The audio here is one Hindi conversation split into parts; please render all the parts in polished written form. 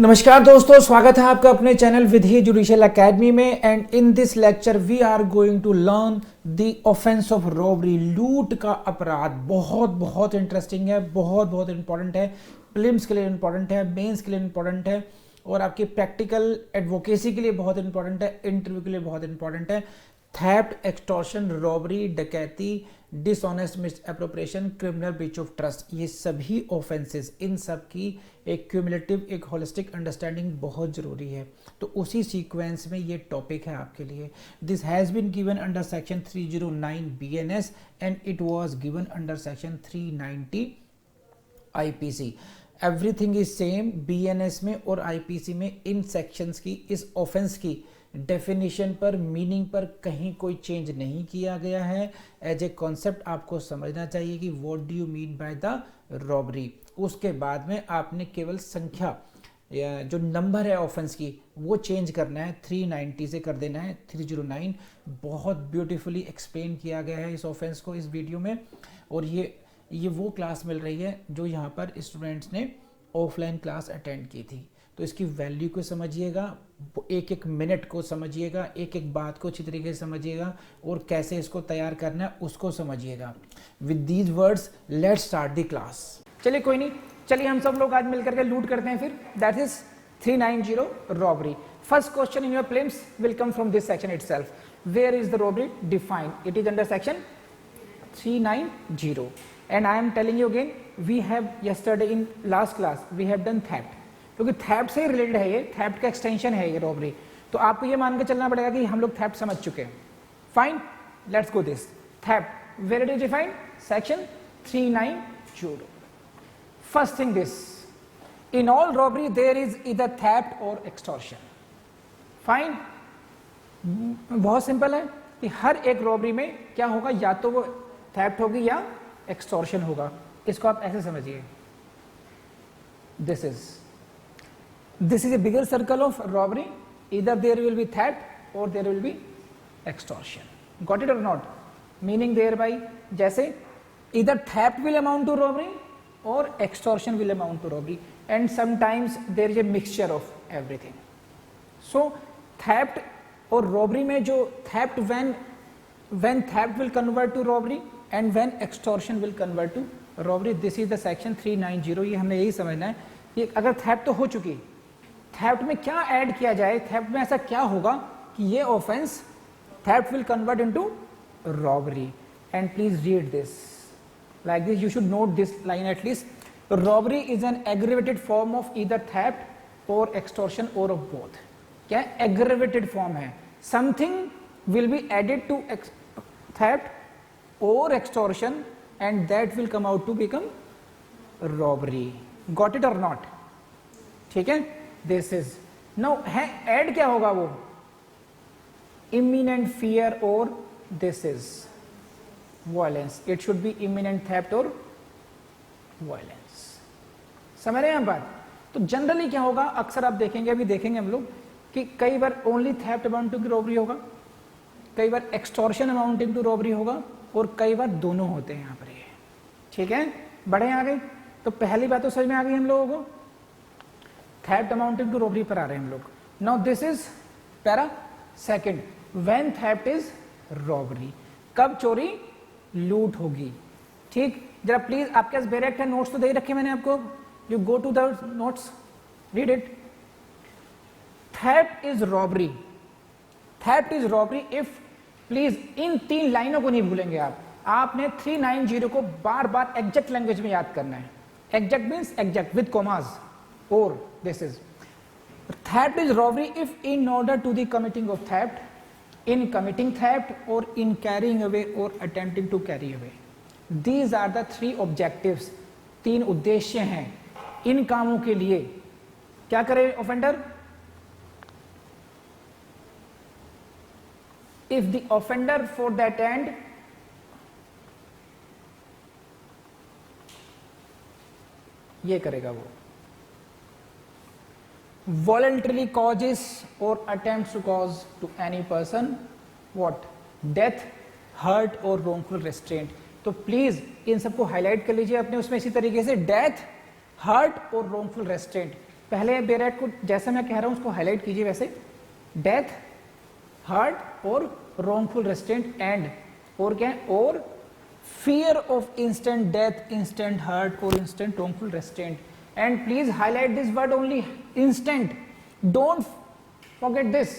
नमस्कार दोस्तों, स्वागत है आपका अपने चैनल विधि जुडिशियल एकेडमी में। And in this lecture we are going to learn the offence of robbery. लूट का अपराध बहुत बहुत इंटरेस्टिंग है, बहुत बहुत इंपॉर्टेंट है। प्रीलिम्स के लिए इंपॉर्टेंट है, मेंस के लिए इंपॉर्टेंट है और आपकी प्रैक्टिकल एडवोकेसी के लिए बहुत इंपॉर्टेंट है, इंटरव्यू के लिए बहुत इंपॉर्टेंट है। थेफ्ट, एक्सटॉर्शन, रॉबरी, डकैती, dishonest misappropriation, criminal breach of trust, ये सभी ऑफेंसेस, इन सब की एक क्यूमुलेटिव, एक होलिस्टिक अंडरस्टैंडिंग बहुत जरूरी है। तो उसी सीक्वेंस में ये टॉपिक है आपके लिए। This has been given under section 309 BNS and it was given under section 390 IPC। Everything is same BNS में और IPC में। इन सेक्शंस की, इस ऑफेंस की डेफिनेशन पर, मीनिंग पर कहीं कोई चेंज नहीं किया गया है। एज ए कॉन्सेप्ट आपको समझना चाहिए कि what do you mean by the robbery. उसके बाद में आपने केवल संख्या, जो नंबर है ऑफेंस की, वो चेंज करना है, 390 से कर देना है 309। बहुत ब्यूटीफुली एक्सप्लेन किया गया है इस ऑफेंस को इस वीडियो में। और ये वो क्लास मिल रही है जो यहाँ पर स्टूडेंट्स ने ऑफलाइन क्लास अटेंड की थी। तो इसकी वैल्यू को समझिएगा, एक एक मिनट को समझिएगा, एक एक बात को अच्छी तरीके से समझिएगा और कैसे इसको तैयार करना है उसको समझिएगा। With these words let's start the class. चलिए कोई नहीं, चलिए हम सब लोग आज मिलकर के लूट करते हैं फिर। That is 390 robbery. First question in your prelims will come from this section itself. Where is the robbery defined? It is under section 390 and I am telling you again, we have yesterday in last class we have done theft, क्योंकि थेफ्ट से रिलेटेड है ये, थेफ्ट का एक्सटेंशन है ये रॉबरी। तो आपको ये मान के चलना पड़ेगा कि हम लोग थेफ्ट समझ चुके हैं। Fine, let's go this. Theft, where it is defined? Section 390। First thing this, in all robbery there is either theft or extortion. Fine, बहुत सिंपल है कि हर एक रॉबरी में क्या होगा, या तो वो थेफ्ट होगी या एक्सटॉर्शन होगा। इसको आप ऐसे समझिए, this is a bigger circle of robbery. Either there will be theft or there will be extortion. Got it or not? Meaning thereby, जैसे either theft will amount to robbery or extortion will amount to robbery, and sometimes there is a mixture of everything. So theft और robbery में जो theft, when theft will convert to robbery and when extortion will convert to robbery, this is the section 390। ये हमने यही समझना है कि अगर theft तो हो चुकी, थेफ्ट में क्या ऐड किया जाए, थेफ्ट में ऐसा क्या होगा कि ये offence theft will convert into robbery. And please read this like this, you should note this line at least. Robbery is an aggravated form of either theft or extortion or of both. क्या एग्रीवेटेड फॉर्म है? Something will be added to theft or extortion and that will come out to become robbery. Got it or not? ठीक है, दिस इज नाउ है ऐड क्या होगा वो? इमिनेंट फियर और this is violence. It should be imminent theft और वायलेंस। समझ रहे हैं बात? तो जनरली क्या होगा, अक्सर आप देखेंगे, अभी देखेंगे हम लोग कि कई बार only theft amounting to robbery होगा, कई बार एक्सटॉर्शन अमाउंटिंग टू रॉबरी होगा और कई बार दोनों होते हैं यहाँ पर। ये ठीक है, बढ़े आ गए। तो पहली बात तो समझ में आ गई हम लोगों को, थेफ्ट अमाउंटिंग टू रॉबरी पर आ रहे हैं हम लोग। Now this is para second, when theft is robbery. कब चोरी? लूट होगी। ठीक, जरा प्लीज आपके पास डायरेक्ट है, नोट्स तो दे रखे मैंने आपको, you go to the notes, read it. Theft is robbery, theft is robbery if, please इन 3 लाइनों को नहीं भूलेंगे आप। आपने 390 को बार बार एग्जैक्ट लैंग्वेज में याद करना है। Exact means exact with commas. Or this is, theft is robbery if in order to the committing of theft, in committing theft or in carrying away or attempting to carry away. These are the 3 objectives, 3 उद्देश्य हैं इन कामों के लिए। क्या करे offender? If the offender for that end ये करेगा, वो voluntarily causes or attempts to cause to any person what? Death, hurt or wrongful restraint। तो प्लीज इन सबको हाईलाइट कर लीजिए अपने उसमें इसी तरीके से, डेथ, हर्ट और wrongful restraint। पहले बेरेट को जैसे मैं कह रहा हूं उसको हाईलाइट कीजिए वैसे, डेथ, हर्ट और रॉन्गफुल रेस्ट्रेंट एंड और क्या है, और fear of instant death, instant hurt और instant wrongful restraint. And please highlight this word only, instant, don't forget this.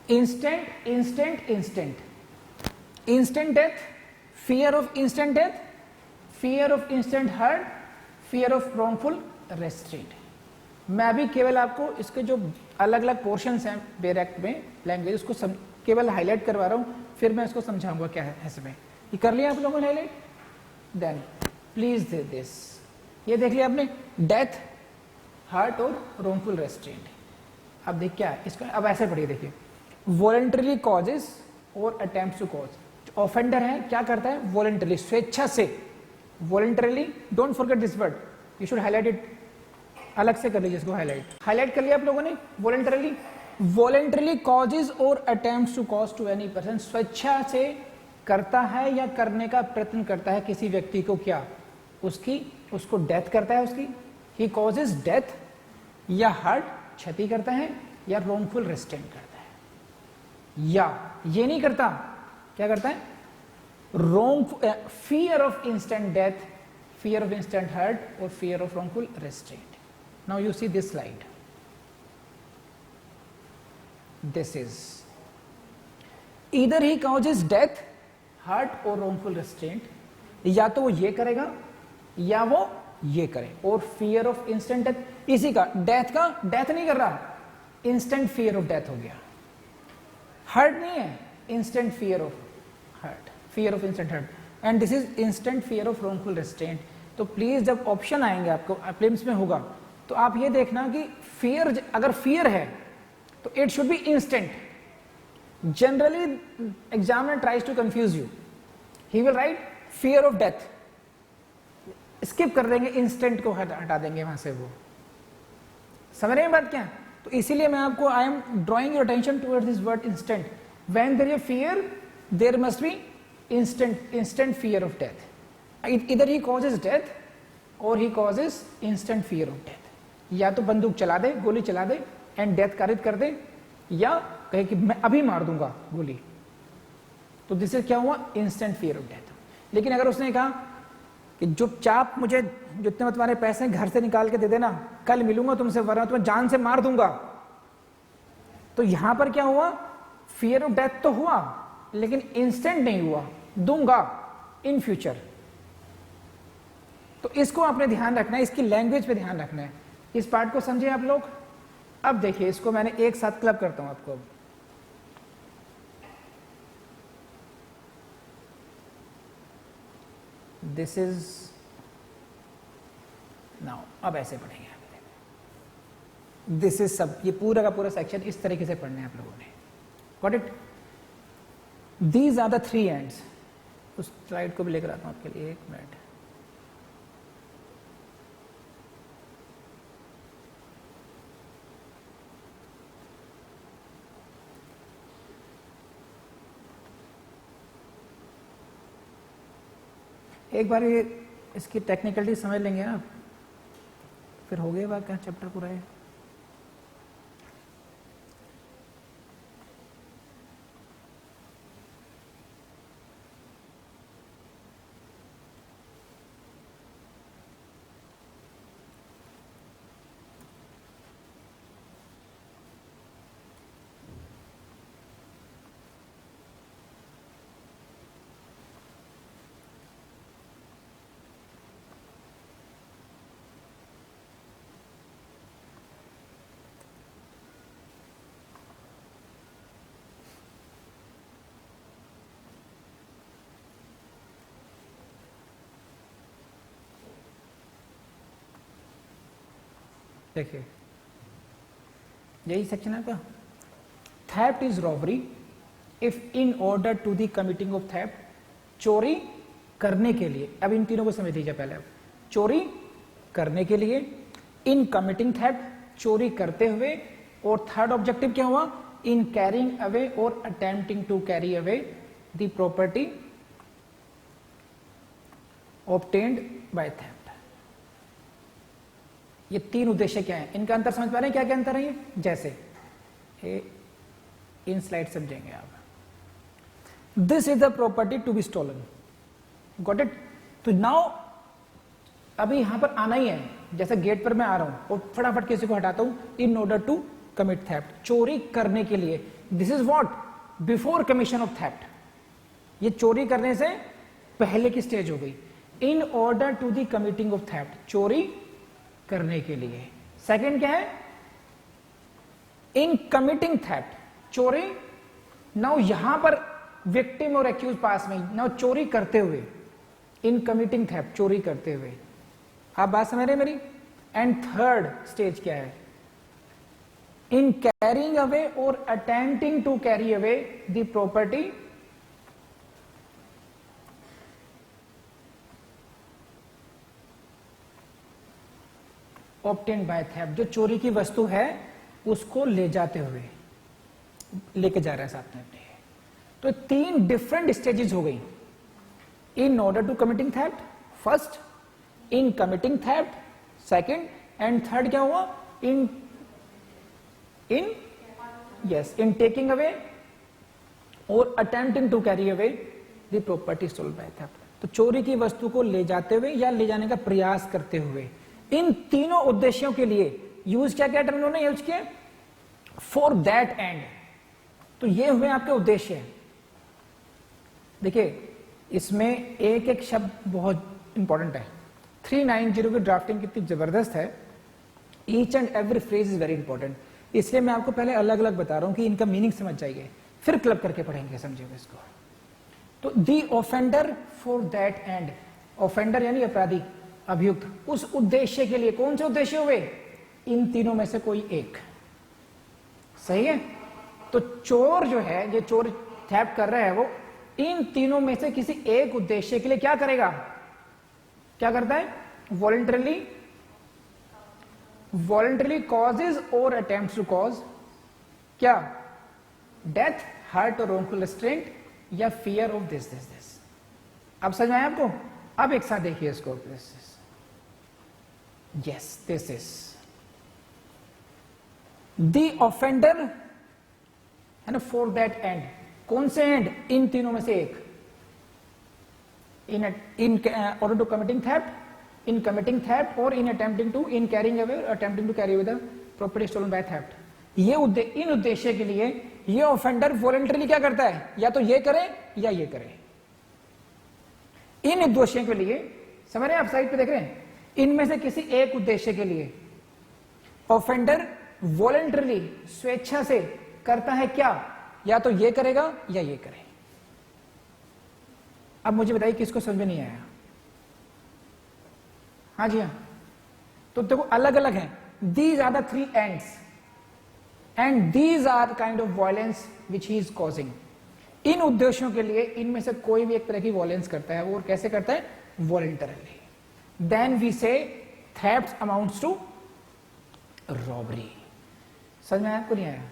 Instant, instant, instant. Instant death, fear of instant death, fear of instant hurt, fear of wrongful restraint. मैं अभी केवल आपको इसके जो अलग अलग पोर्शंस हैं बेयर एक्ट में लैंग्वेज, उसको केवल हाईलाइट करवा रहा हूं, फिर मैं इसको समझाऊंगा क्या है इसमें. ये कर लिया आप लोगों ने हाईलाइट? देन प्लीज दे दिस. ये देख लिया आपने, डेथ, हर्ट और रॉन्गफुल रेस्ट्रेंट. अब देख क्या है इसका, अब ऐसे पढ़िए देखिए, वॉलंटरीली कॉजेज और अटेम्प्ट टू कॉज. ऑफेंडर है क्या करता है, वॉलंटरली, स्वेच्छा से, voluntarily, don't forget this word, you should highlight it, अलग से कर लीजिए इसको हाईलाइट. हाईलाइट कर लिया आप लोगों ने, वॉलंटरली. वॉलंटरली कॉजेज और attempt to cause to any person, स्वेच्छा से करता है या करने का प्रयत्न करता है किसी व्यक्ति को, क्या उसकी, उसको डेथ करता है उसकी, ही कॉजेज डेथ, या हर्ट, क्षति करता है, या रॉन्गफुल रेस्ट्रेंट करता है. या ये नहीं करता, क्या करता है, wrong, fear of instant death, fear of instant hurt और fear of wrongful restraint. Now you see this slide, this is either he causes death, hurt और रॉन्गफुल रेस्ट्रेंट, या तो वो ये करेगा या वो ये करे. और फियर ऑफ इंस्टेंट डेथ, इसी का डेथ का, डेथ नहीं कर रहा, इंस्टेंट फियर ऑफ डेथ हो गया. हर्ट नहीं है, instant fear of hurt, fear of instant hurt, and this is instant fear of wrongful restraint. तो प्लीज जब ऑप्शन आएंगे आपको प्रीलिम्स में होगा, तो आप ये देखना कि फियर, अगर फियर है तो it should be instant. Generally examiner tries to confuse you, he will write fear of death, skip कर देंगे, इंस्टेंट को हटा देंगे वहां से. वो समझ रहे हैं बात क्या? तो इसीलिए मैं आपको, I am drawing your attention towards this word instant. When there is a fear, there must be instant fear of death. Either he causes death or he causes instant fear of death. या तो बंदूक चला दे, गोली चला दे एंड डेथ कारित कर दे, या कहे कि मैं अभी मार दूंगा गोली, तो दिस इज क्या हुआ, इंस्टेंट फियर ऑफ डेथ. लेकिन अगर उसने कहा कि चुपचाप मुझे जितने तुम्हारे पैसे घर से निकाल के दे देना, कल मिलूंगा तुमसे, वरना तुम्हें जान से मार दूंगा, तो यहां पर क्या हुआ, फियर ऑफ डेथ तो हुआ लेकिन इंस्टेंट नहीं हुआ, दूंगा इन फ्यूचर. तो इसको आपने ध्यान रखना है, इसकी लैंग्वेज पे ध्यान रखना है. इस पार्ट को समझे आप लोग? अब देखिए इसको मैंने एक साथ क्लब करता हूं आपको. दिस इज नाउ, अब ऐसे पढ़ेंगे. दिस इज सब, ये पूरा का पूरा सेक्शन इस तरीके से पढ़ना है आप लोगों ने. Got it? These are the three ends. उस स्लाइड को भी लेकर आता हूं आपके लिए, एक मिनट. एक बार ये इसकी टेक्निकलिटी समझ लेंगे ना, फिर हो गया बात, क्या चैप्टर पूरा है. देखिए यही सेक्शन है आपका. Theft is robbery if in order to the committing of theft, चोरी करने के लिए. अब इन तीनों को समझ लीजिए पहले. अब चोरी करने के लिए, इन कमिटिंग थेफ्ट, चोरी करते हुए, और थर्ड ऑब्जेक्टिव क्या हुआ, इन कैरिंग अवे और attempting to carry away the property obtained by theft. ये तीन उद्देश्य क्या है, इनका अंतर समझ पा रहे हैं? क्या क्या अंतर है ये? जैसे इन स्लाइड समझेंगे आप। This is the property to be stolen, got it? तो नाउ अभी यहां पर आना ही है, जैसे गेट पर मैं आ रहा हूं और फटाफट किसी को हटाता हूं in order to commit theft, चोरी करने के लिए। This is what? Before commission of theft, ये चोरी करने से पहले की स्टेज हो गई। In order to the committing of theft, चोरी करने के लिए। सेकंड क्या है? इन कमिटिंग थेफ्ट, चोरी। नाउ यहां पर विक्टिम और एक्यूज पास में, नाउ चोरी करते हुए, इन कमिटिंग थेफ्ट, चोरी करते हुए। आप बात समझ रहे मेरी? एंड थर्ड स्टेज क्या है? इन कैरिंग अवे और attempting to carry away the property obtained by theft, जो चोरी की वस्तु है उसको ले जाते हुए, लेके जा रहा है साथ में अपने। तो तीन डिफरेंट स्टेजेस हो गई in order to committing theft. First in committing theft, second and third क्या हुआ? इन टेकिंग अवे और attempting to carry away the property stolen by theft. तो चोरी की वस्तु को ले जाते हुए या ले जाने का प्रयास करते हुए। इन तीनों उद्देश्यों के लिए यूज क्या क्या टर्म उन्होंने यूज किया? For that and. तो ये हुए आपके उद्देश्य। देखिए इसमें एक एक शब्द बहुत इंपॉर्टेंट है। 390 की ड्राफ्टिंग कितनी जबरदस्त है, each and every phrase is very important. इसलिए मैं आपको पहले अलग अलग बता रहा हूं कि इनका मीनिंग समझ जाइए, फिर क्लब करके पढ़ेंगे, समझेंगे इसको। तो the offender for that end, offender यानी अपराधी, अभियुक्त, उस उद्देश्य के लिए। कौन से उद्देश्य हुए? इन तीनों में से कोई एक। सही है? तो चोर जो है, ये चोर थेफ्ट कर रहा है, वो इन तीनों में से किसी एक उद्देश्य के लिए क्या करेगा? क्या करता है? वॉलंटरली कॉजेज और अटेम्प्ट्स टू कॉज क्या? डेथ, हर्ट और wrongful restraint या फियर ऑफ दिस। अब समझ में आया आपको? अब एक साथ देखिए इसको। Yes, this is the offender है ना, फॉर दैट एंड। कौन से एंड? इन तीनों में से एक। In order to committing theft, in committing theft और in attempting to, in carrying away और attempting to carry away the property stolen by theft. ये इन उद्देश्य के लिए ये ऑफेंडर वॉलंटरली क्या करता है? या तो ये करे या ये करे। इन उद्देश्यों के लिए, समझ रहे हैं आप? साइड पे देख रहे हैं? इनमें से किसी एक उद्देश्य के लिए ऑफेंडर वॉलंटरली, स्वेच्छा से करता है क्या? या तो ये करेगा या ये करे। अब मुझे बताइए किसको समझ में नहीं आया? हाँ जी हाँ। तो देखो अलग अलग हैं। These are the three ends and these are kind of violence which he is causing. इन उद्देश्यों के लिए इनमें से कोई भी एक तरह की वायलेंस करता है, वो कैसे करता है? वॉलंटरली। देन वी से थेफ्ट अमाउंट्स टू रॉबरी। समझ में आया आपको? नहीं आया?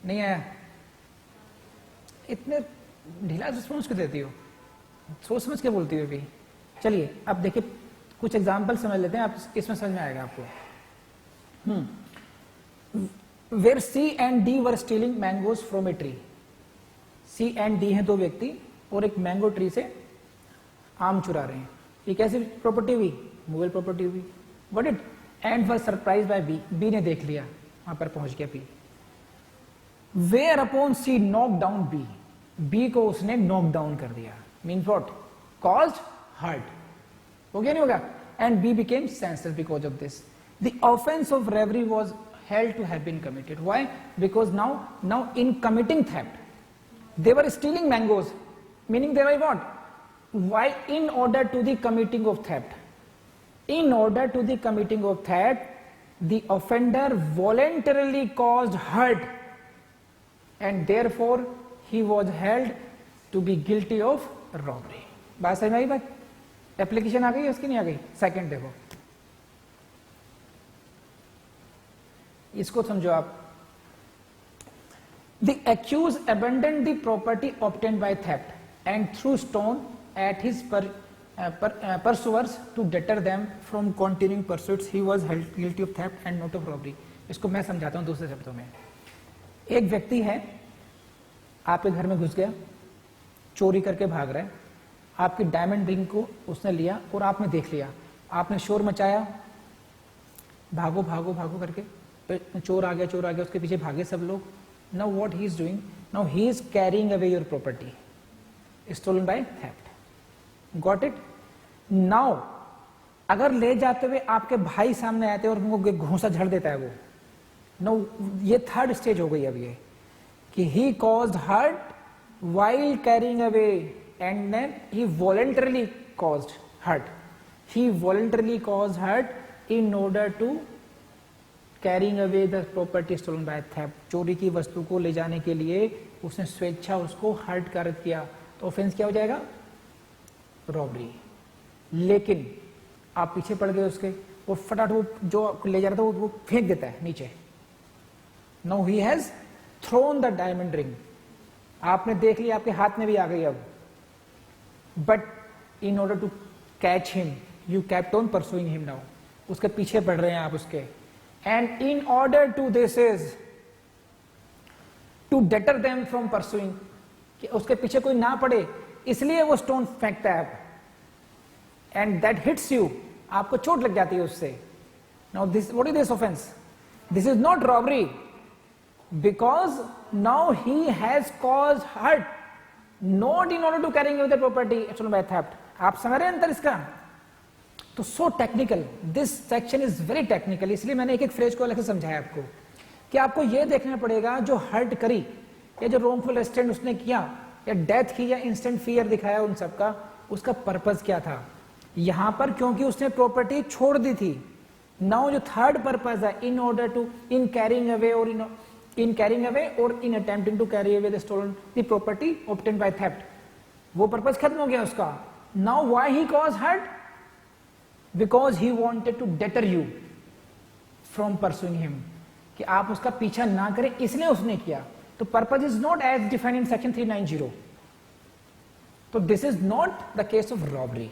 नहीं आया? इतने ढीला रिस्पॉन्स क्यों देती हो? सोच समझ के बोलती हो भी। चलिए अब देखिए कुछ एग्जाम्पल समझ लेते हैं, आप इसमें समझ में आएगा आपको। Where C and D were stealing mangoes from a tree. C and D हैं दो व्यक्ति और एक मैंगो ट्री से आम चुरा रहे हैं। ये कैसी प्रॉपर्टी हुई? मूवेबल प्रॉपर्टी हुई। What it? And were surprised by B. B ने देख लिया, वहां पर पहुंच गया B. Whereupon C knock down B. B को उसने नॉक डाउन कर दिया। Mean what? Caused hurt. हो गया नहीं होगा? And B became senseless because of this. The offence of रेवरी was held to have been committed. Why? Because now in committing theft, they were stealing mangoes, meaning they were what? Why? In order to the committing of theft. In order to the committing of theft, the offender voluntarily caused hurt, and therefore he was held to be guilty of robbery. बात समझ में आई? बात एप्लीकेशन आ गई उसकी? नहीं आ गई? सेकंड देखो, इसको समझो आप। The accuse abandon the property obtained by theft and threw stone at his pursuers to deter them from continuing pursuits. He was held guilty of theft and not of robbery. इसको मैं समझाता हूँ दूसरे शब्दों में। एक व्यक्ति है, आपके घर में घुस गया, चोरी करके भाग रहा है, आपकी डायमंड रिंग को उसने लिया और आपने देख लिया, आपने शोर मचाया, भागो भागो भागो करके, चोर आ गया, उसके पीछे भागे सब लोग। Now what he is doing, now he is carrying away your property stolen by theft. Got it? नाउ अगर ले जाते हुए आपके भाई सामने आते और उनको घूंसा झड़ देता है वो, नो ये थर्ड स्टेज हो गई अब ये, कि he caused hurt while carrying away and then he voluntarily caused hurt. He voluntarily caused hurt in order to carrying away the property stolen by theft. चोरी की वस्तु को ले जाने के लिए उसने स्वेच्छा उसको हर्ट कारक किया, तो ऑफेंस क्या हो जाएगा? रॉबरी। लेकिन आप पीछे पड़ गए उसके, और फटाफट वो जो ले जा रहा था वो फेंक देता है नीचे। Now he has thrown the diamond ring. आपने देख लिया, आपके हाथ में भी आ गई अब, but in order to catch him you kept on pursuing him. Now उसके पीछे पड़ रहे हैं आप उसके, and in order to this is to deter them from pursuing, कि उसके पीछे कोई ना पड़े, इसलिए वो स्टोन फेंकता है, एंड दैट हिट्स यू, आपको चोट लग जाती है उससे। Now this what is this offence? This is not robbery, because now he has caused hurt not in order to carrying away the property stolen by theft. आप समझ रहे हैं अंतर इसका? तो so technical, this section is very technical, इसलिए मैंने एक एक फ्रेज को अलग से समझाया आपको, कि आपको यह देखना पड़ेगा जो हर्ट करी या जो रोंगफुल रेस्टेंट उसने किया या डेथ की या इंस्टेंट फियर दिखाया उन सबका, उसका पर्पस क्या था। यहां पर क्योंकि उसने प्रॉपर्टी छोड़ दी थी, नाउ जो थर्ड पर्पस है, in order to in carrying away और in carrying away or in attempting to carry away the stolen the property obtained by theft, वो पर्पस खत्म हो गया उसका। Now why he caused hurt? Because he wanted to deter you from pursuing him, कि आप उसका पीछा ना करें इसलिए उसने किया। तो purpose is not as defined in section 390, तो this is not the case of robbery.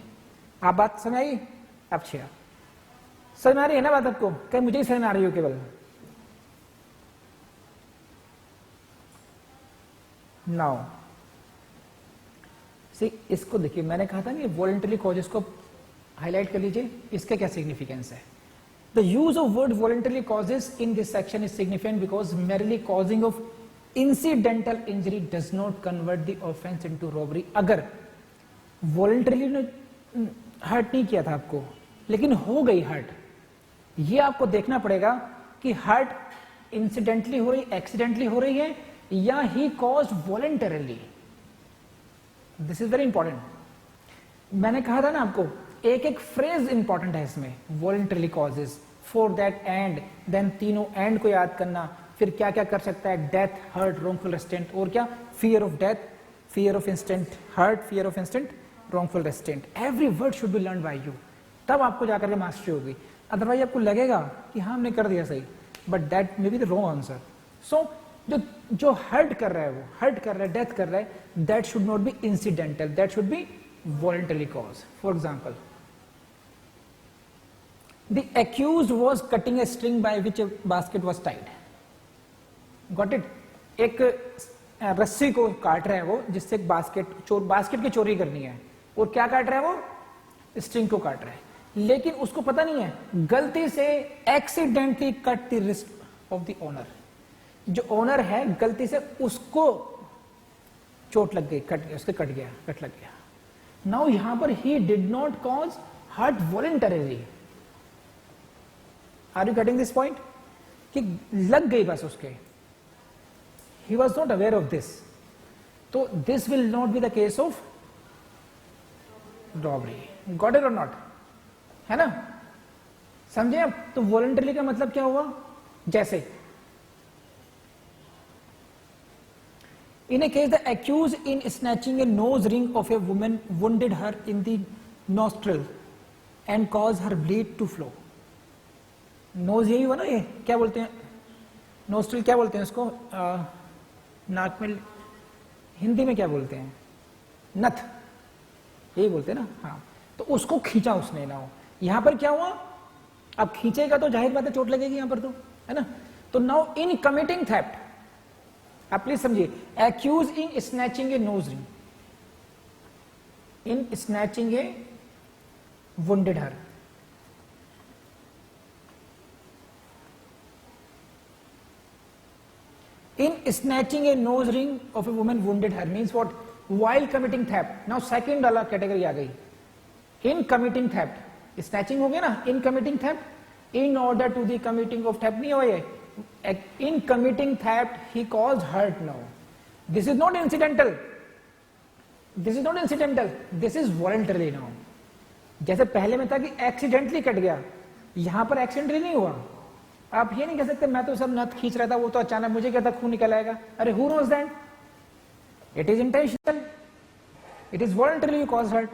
आप बात समझ आई? अच्छा समझ में आ रही है ना बात आपको? कहीं मुझे ही समझ में आ रही हो केवल? नाउ सी, इसको देखिए, मैंने कहा था ना ये वॉलंटरी कॉजेस को हाईलाइट कर लीजिए, इसका क्या सिग्निफिकेंस है। The use of word voluntary causes in this section is significant because merely causing of incidental injury does not convert the offence into robbery. अगर वॉलंटरीली ने हर्ट नहीं किया था आपको, लेकिन हो गई हर्ट, ये आपको देखना पड़ेगा कि हर्ट इंसिडेंटली हो रही, एक्सीडेंटली हो रही है, या he caused voluntarily. This is very important. मैंने कहा था ना आपको, एक एक फ्रेज इंपॉर्टेंट है इसमें, voluntarily causes, for that end, then तीनों एंड को याद करना, फिर क्या क्या कर सकता है, डेथ, हर्ट, रोंगफुल रेस्टेंट, और क्या, fear of death, fear of instant hurt, fear of instant wrongful restraint. Every word should be learn by you, तब आपको जाकर के मास्टरी होगी। अदरवाइज आपको लगेगा कि हाँ हमने कर दिया सही, but that may be the wrong answer. So जो हर्ट कर रहा है, वो हर्ट कर रहा है, डेथ कर रहा है, that should not be incidental, that should be voluntary cause. For example, the accused was cutting a string by which a basket was tied. Got it? एक रस्सी को काट रहा है वो, जिससे बास्केट की चोरी करनी है, और क्या काट रहा है वो? स्ट्रिंग को काट रहा है, लेकिन उसको पता नहीं है, गलती से accidentally cut the wrist of the owner. जो ओनर है गलती से उसको चोट लग गई, कट गया, उसके कट लग गया। नाउ यहां पर he did not cause hurt voluntarily. Are you getting this point? कि लग गई बस उसके, he was not aware of this, तो this will not be the case of robbery. Got it or not? है ना, समझे आप? तो वॉलंटरी का मतलब क्या हुआ? जैसे in a case the accused in snatching a nose ring of a woman wounded her in the nostril and caused her bleed to flow। Nose यही हुआ ना, ये क्या बोलते हैं, नोस्ट्रिल क्या बोलते हैं इसको, नाक में, हिंदी में क्या बोलते हैं, नथ, यही बोलते हैं ना। हाँ, तो उसको खींचा उसने ना। यहां पर क्या हुआ, अब खींचेगा तो जाहिर बात है चोट लगेगी यहां पर तो, है ना। तो नाउ इन कमिटिंग थेफ्ट, आप प्लीज समझिए, accuse in snatching a nose ring, in snatching a wounded her. In snatching a nose ring of a woman wounded her means what? While committing theft. Now second वाला कैटेगरी आ गई, in committing theft. snatching हो गया ना, in committing theft, in order to the committing of theft नहीं हो ये, in committing theft he caused hurt. Now this is not incidental, this is not incidental, this is voluntary. Now जैसे पहले में था कि एक्सीडेंटली कट गया, यहां पर एक्सीडेंटली नहीं हुआ। आप ये नहीं कह सकते मैं तो सब नथ खींच रहा था, वो तो अचानक मुझे क्या था खून निकल आएगा, अरे who knows that, it is intentional, it is voluntary you cause hurt,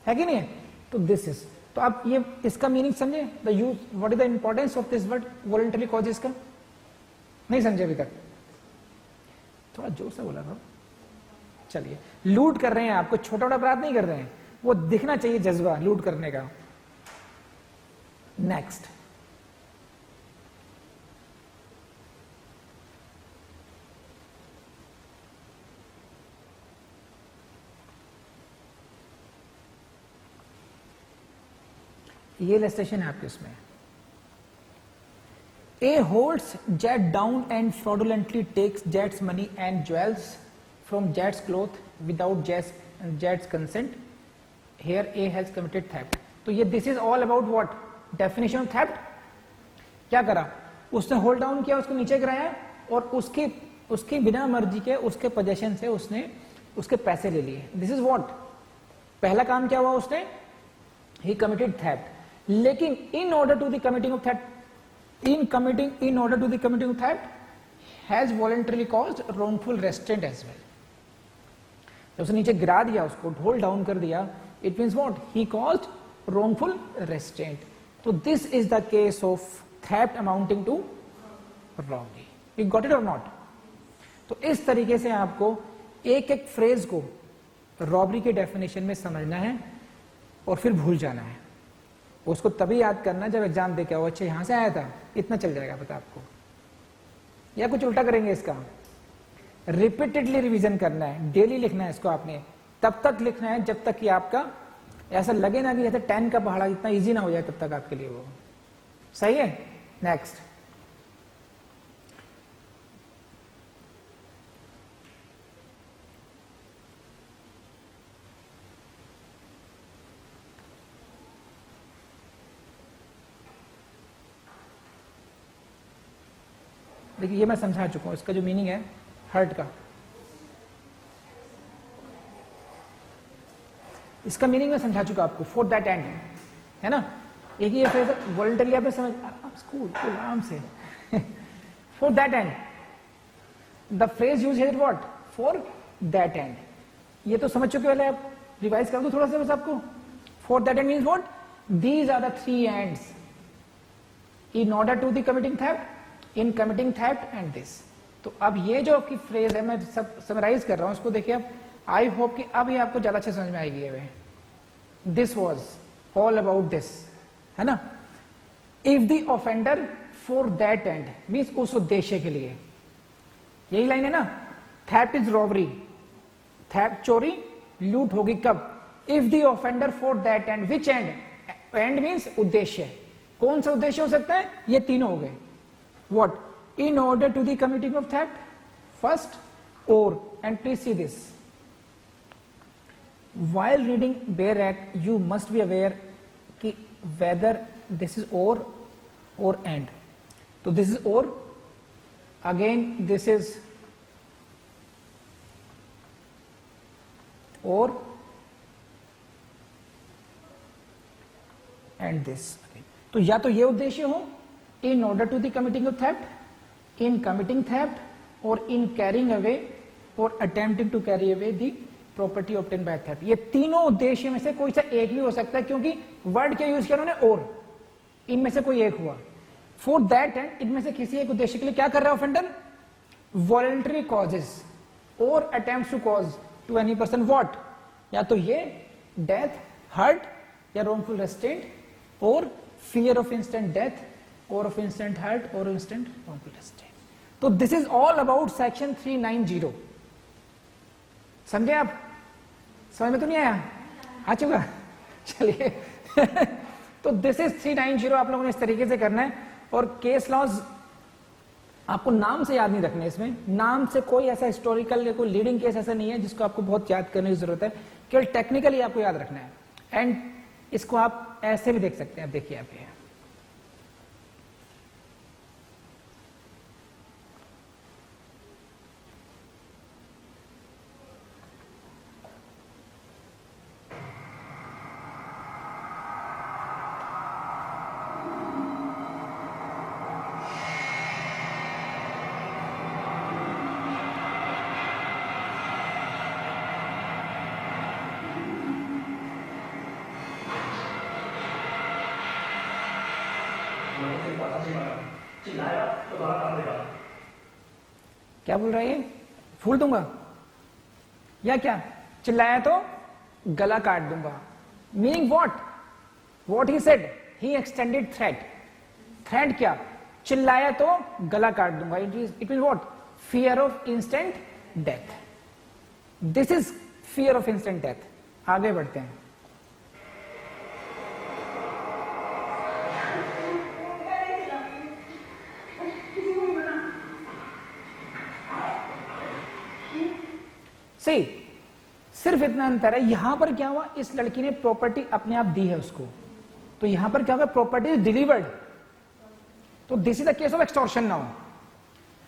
है कि नहीं है। तो दिस इज, तो आप ये इसका मीनिंग समझे, the use, what is the importance of this word voluntary causes का, नहीं समझे अभी तक, थोड़ा जोर से बोला था। चलिए, लूट कर रहे हैं, आपको छोटा बड़ा अपराध नहीं कर रहे हैं, वो दिखना चाहिए जज्बा लूट करने का। नेक्स्ट, ये इलस्ट्रेशन है आपके उसमें। ए holds jet down and fraudulently takes jets money and jewels from jets cloth without jets consent, here A has committed theft। तो ये this is all about what, definition of theft. क्या करा उसने, होल्ड डाउन किया, उसको नीचे गिराया और उसके बिना मर्जी के उसके पोजेशन से उसने उसके पैसे ले लिए। दिस इज व्हाट, पहला काम क्या हुआ उसने, ही कमिटेड थेफ्ट। लेकिन in order to the committing of theft, in order to the committing of theft has voluntarily caused wrongful restraint as well. तो उसने नीचे गिरा दिया, उसको होल्ड डाउन कर दिया, it means what, he caused wrongful restraint। so this is the case of theft amounting to robbery। you got it or not? तो इस तरीके से आपको एक एक फ्रेज को रॉबरी के डेफिनेशन में समझना है और फिर भूल जाना है। उसको तभी याद करना जब एग्जाम दे के आओ, अच्छा यहां से आया था, इतना चल जाएगा पता आपको। या कुछ उल्टा करेंगे इसका, रिपीटेडली रिवीजन करना है, डेली लिखना है इसको आपने, तब तक लिखना है जब तक कि आपका ऐसा लगे ना कि जैसे 10 का पहाड़ा इतना इजी ना हो जाए, तब तक आपके लिए वो सही है। नेक्स्ट, देखिए ये मैं समझा चुका हूं, इसका जो मीनिंग है हर्ट का, इसका मीनिंग मैं समझा चुका आपको, फॉर दैट एंड, है ना। एक ये फ्रेज वॉलंटरी आपने समझ, स्कूल आराम से for that and, the phrase use here what, for that and. ये तो समझ चुके पहले, आप रिवाइज कर दो थोड़ा सा बस आपको। For that end means what, these are the three ends in order to the committing theft, in committing theft and this. तो अब ये जो आपकी फ्रेज है, मैं सब समराइज कर रहा हूं, उसको देखिए आप, आई होप कि अब ये आपको ज्यादा अच्छे समझ में आएगी। ये this was all about this, है ना। If the offender for that end means उस उद्देश्य के लिए, यही लाइन है ना। थेफ्ट इज रॉबरी, थेफ्ट चोरी, लूट होगी कब, if the offender for that and, which and, and means उद्देश्य, कौन सा उद्देश्य हो सकता है, ये तीनों हो गए। What, in order to the committing of theft, first, और, and please see this, while reading Baer Act you must be aware कि whether this is or and, तो this is or, again this is or and this। तो या तो ये उद्देश्य हो, in order to the committing of theft, in committing theft, or in carrying away or attempting to carry away the property obtain bye theft. ये तीनों उद्देश्य में से कोई सा एक भी हो सकता है, क्योंकि वर्ड क्या यूज किया उन्होंने, और, इनमें से कोई एक हुआ। फॉर दैट एंड, इनमें से किसी एक उद्देश्य के लिए क्या कर रहा है ऑफेंडर, वॉलंटरी कॉजेस और attempts to cause to any person what, या तो ये डेथ hurt या wrongful restraint, or fear of instant death, or of instant hurt, or instant wrongful restraint. तो this is all about section 390. समझे आप? समझ में तो नहीं आया? आ चुका? चलिए तो दिस इज 390 आप लोगों ने इस तरीके से करना है। और केस लॉज आपको नाम से याद नहीं रखने, इसमें नाम से कोई ऐसा हिस्टोरिकल कोई लीडिंग केस ऐसा नहीं है जिसको आपको बहुत याद करने की जरूरत है, केवल टेक्निकली आपको याद रखना है। एंड इसको आप ऐसे भी देख सकते हैं, देखिए आप ये क्या बोल रहा है ये? फूल दूंगा या क्या? चिल्लाया तो गला काट दूंगा। Meaning what he said, he extended threat. Threat क्या? चिल्लाया तो गला काट दूंगा। It mean what? Fear of instant death. This is fear of instant death. आगे बढ़ते हैं। सिर्फ इतना अंतर है, यहां पर क्या हुआ, इस लड़की ने प्रॉपर्टी अपने आप दी है उसको, तो यहां पर क्या होगा, प्रॉपर्टी इज डिलीवर्ड। तो this is the case of extortion now.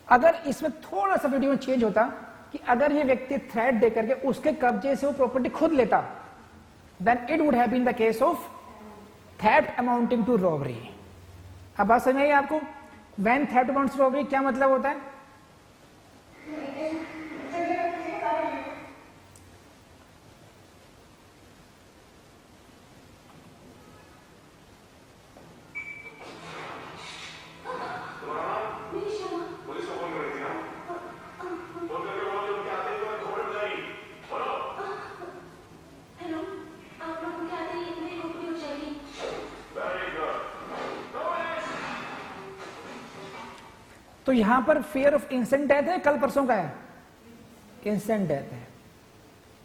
अगर इसमें थोड़ा सा वीडियो में चेंज होता कि अगर ये व्यक्ति थ्रेट देकर के उसके कब्जे से वो प्रॉपर्टी खुद लेता, then it would have been the case of theft amounting to robbery. अब बात समझ आई आपको? When theft amounts to robbery क्या मतलब होता है? तो यहां पर फियर ऑफ इंस्टेंट डेथ है, कल परसों का है, इंस्टेंट डेथ है,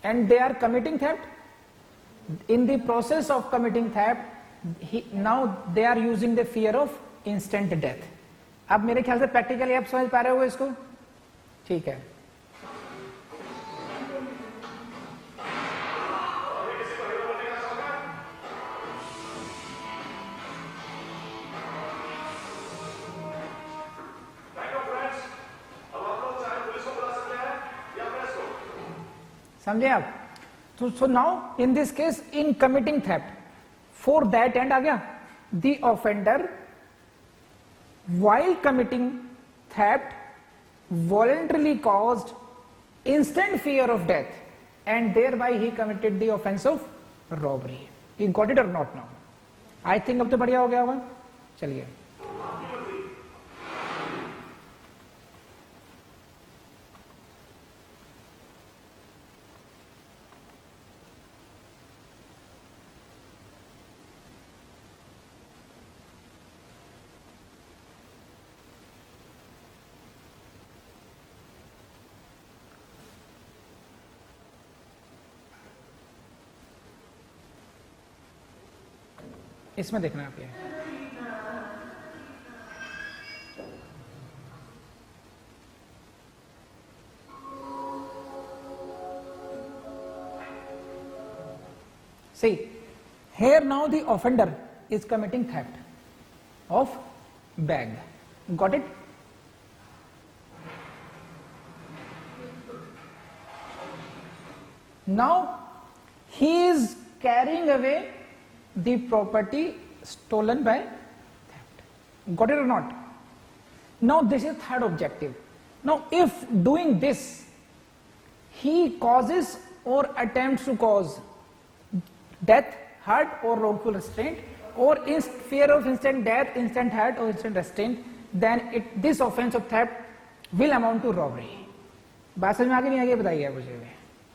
and they are committing theft. In the process of committing theft now they are using the fear of instant death. अब मेरे ख्याल से प्रैक्टिकली आप समझ पा रहे हो इसको? ठीक है। समझे आप? So now in this case in committing theft, for that end आ गया, the offender while committing theft voluntarily caused instant fear of death and thereby he committed the offense of robbery. You got it or not now? I think अब तो बढ़िया हो गया होगा। चलिए इसमें देखना आप ये, see here now the offender is committing theft of bag. Got it? Now he is carrying away the property stolen by theft. Got it or not? Now this is third objective. Now if doing this he causes or attempts to cause death, hurt or wrongful restraint, or fear of instant death, instant hurt or instant restraint, then this offense of theft will amount to robbery. बात समझ में आ गई नहीं आ गई बताइए मुझे?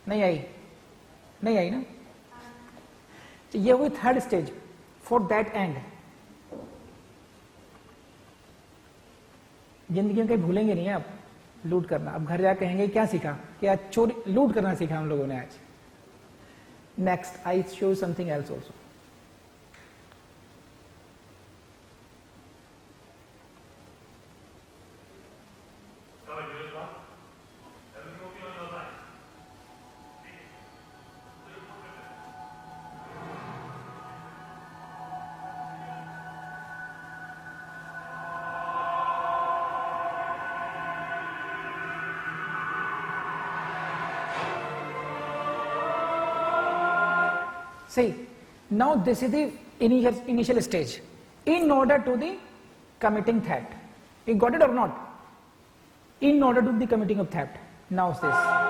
नहीं आई? नहीं आई ना? ये हुई third stage for that and. जिंदगी में कहीं भूलेंगे नहीं आप लूट करना। अब घर जाकर कहेंगे क्या सीखा, कि आज चोरी लूट करना सीखा हम लोगों ने आज। Next I show something else also. See, now this is the initial stage in order to the committing theft. You got it or not? In order to the committing of theft. Now this.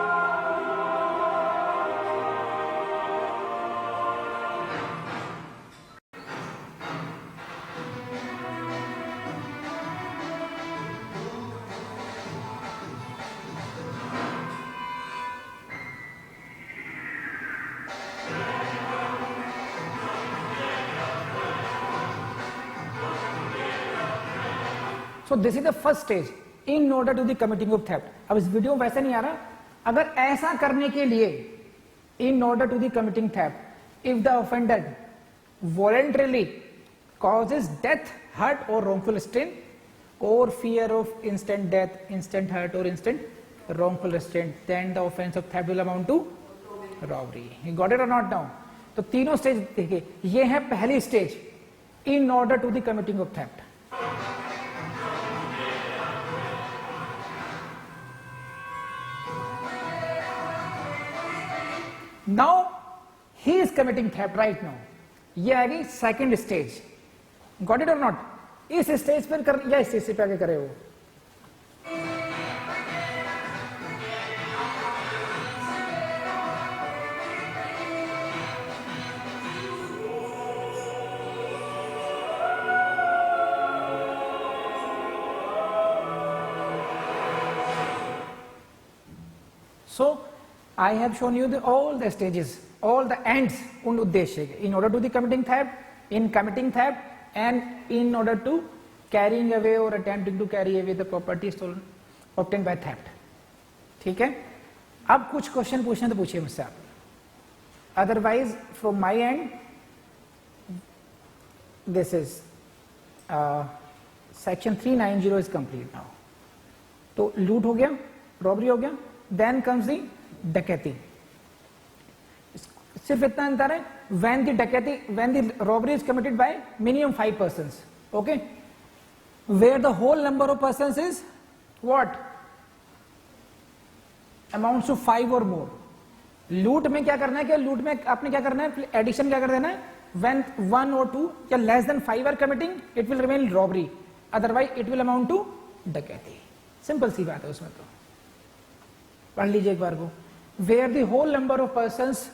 So this is the first stage in order to the committing of theft. अब इस वीडियो में वैसे नहीं आ रहा, अगर ऐसा करने के लिए in order to the committing theft, if the offender voluntarily causes death, hurt or wrongful strain or fear of instant death, instant hurt or instant wrongful strain, then the offense of theft will amount to robbery. You got it or not now? तो तीनों स्टेज देखिए, ये है पहली stage in order to the committing of theft. Now he is committing theft right now. ये आ गई second stage. Got it or not? इस स्टेज पर कर या इस स्टेज पे आगे करे हो. So I have shown you all the stages, all the ends उन उद्देश्य के, in order to the committing theft, in committing theft and in order to carrying away or attempting to carry away the property stolen obtained by theft. ठीक है, अब कुछ क्वेश्चन पूछना तो पूछिए मुझसे आप, otherwise from my and this is section 390 is complete now. तो लूट हो गया, रॉबरी हो गया, देन कम्स दी डकैती. सिर्फ इतना अंतर है, when the robbery is committed by minimum 5 persons, okay, where the whole number of persons is what amounts to 5 or more. लूट में क्या करना है, कि लूट में आपने क्या करना है, एडिशन क्या कर देना है, when 1 or 2 या less than 5 are committing, it will remain robbery, otherwise it will amount to डकैती. सिंपल सी बात है उसमें. तो पढ़ लीजिए एक बार को, where the whole number of persons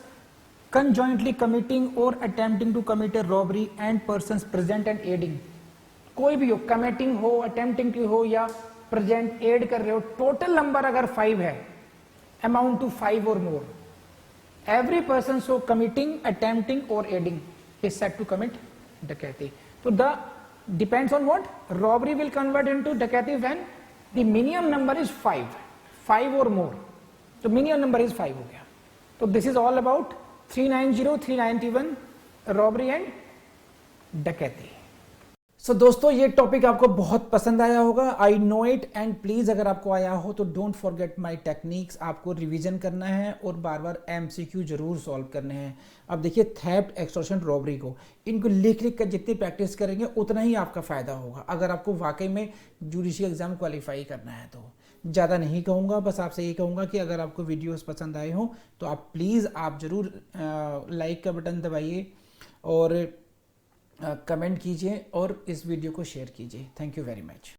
conjointly committing or attempting to commit a robbery and persons present and aiding. कोई भी हो, committing हो, attempting to हो या present aid कर रहे हो, total number अगर 5 है, amount to 5 or more, every person so committing, attempting or aiding is said to commit डकैती. तो the depends on what, robbery will convert into डकैती when the minimum number is 5 or more. तो minimum number is 5 हो गया. तो this is all about 390, 391 robbery and डकैती. सो दोस्तों, ये टॉपिक आपको बहुत पसंद आया होगा, I know it. And please अगर आपको आया हो तो डोंट फॉरगेट माय टेक्निक्स. आपको रिवीजन करना है और बार बार एमसीक्यू जरूर सॉल्व करने हैं. अब देखिए, थेफ्ट, एक्सटॉर्शन, रॉबरी को इनको लिख लिख कर जितनी प्रैक्टिस करेंगे उतना ही आपका फायदा होगा, अगर आपको वाकई में जुडिशियल एग्जाम क्वालिफाई करना है. तो ज़्यादा नहीं कहूँगा, बस आपसे ये कहूँगा कि अगर आपको वीडियोस पसंद आए हों तो आप प्लीज़ आप ज़रूर लाइक का बटन दबाइए और कमेंट कीजिए और इस वीडियो को शेयर कीजिए. Thank you very much.